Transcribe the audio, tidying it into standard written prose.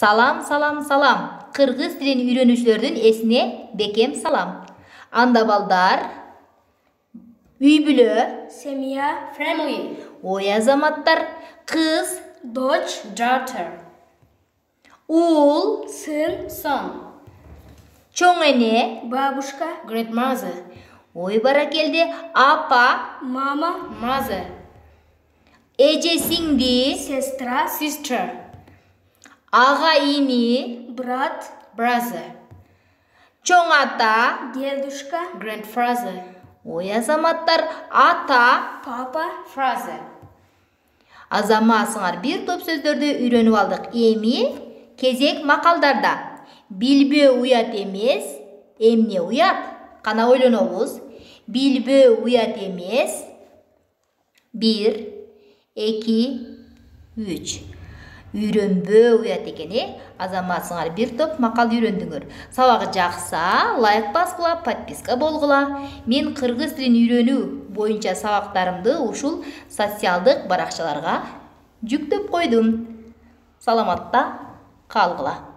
Салам, салам, салам. Кыргыз тилин үйрөнүүчүлөрдүн эсине бекем салам. Анда балдар, үй бүлө, Семья, family. Ой азаматтар, кыз, Дочь, daughter. уул, Сын, son. чоң эне, Бабушка, grandmother. ой баракелде, апа, Мама, mother. эже сиңди, Сестра, sister. ага ини, Брат, brother. чоң ата, Дедушка, grandfather. ой азаматтар, ата, Папа, father. азаматсыңар бир топ сөздөрдү үйрөнүп алдык. Эми кезек макалдарда. Билбөө уят эмес, эмне уят? Кана ойлонобуз. Билбөө уят эмес. 1, 2, 3. Үйрөнбөө уят экени. Азаматсыңар бир топ макал үйрөндүңөр. Сабагы жакса, лайк баскыла, подписка болгула. Мен кыргыз тилин үйрөнүү боюнча сабактарымды ушул социалдык баракчаларга жүктөп койдум. Саламатта калгыла.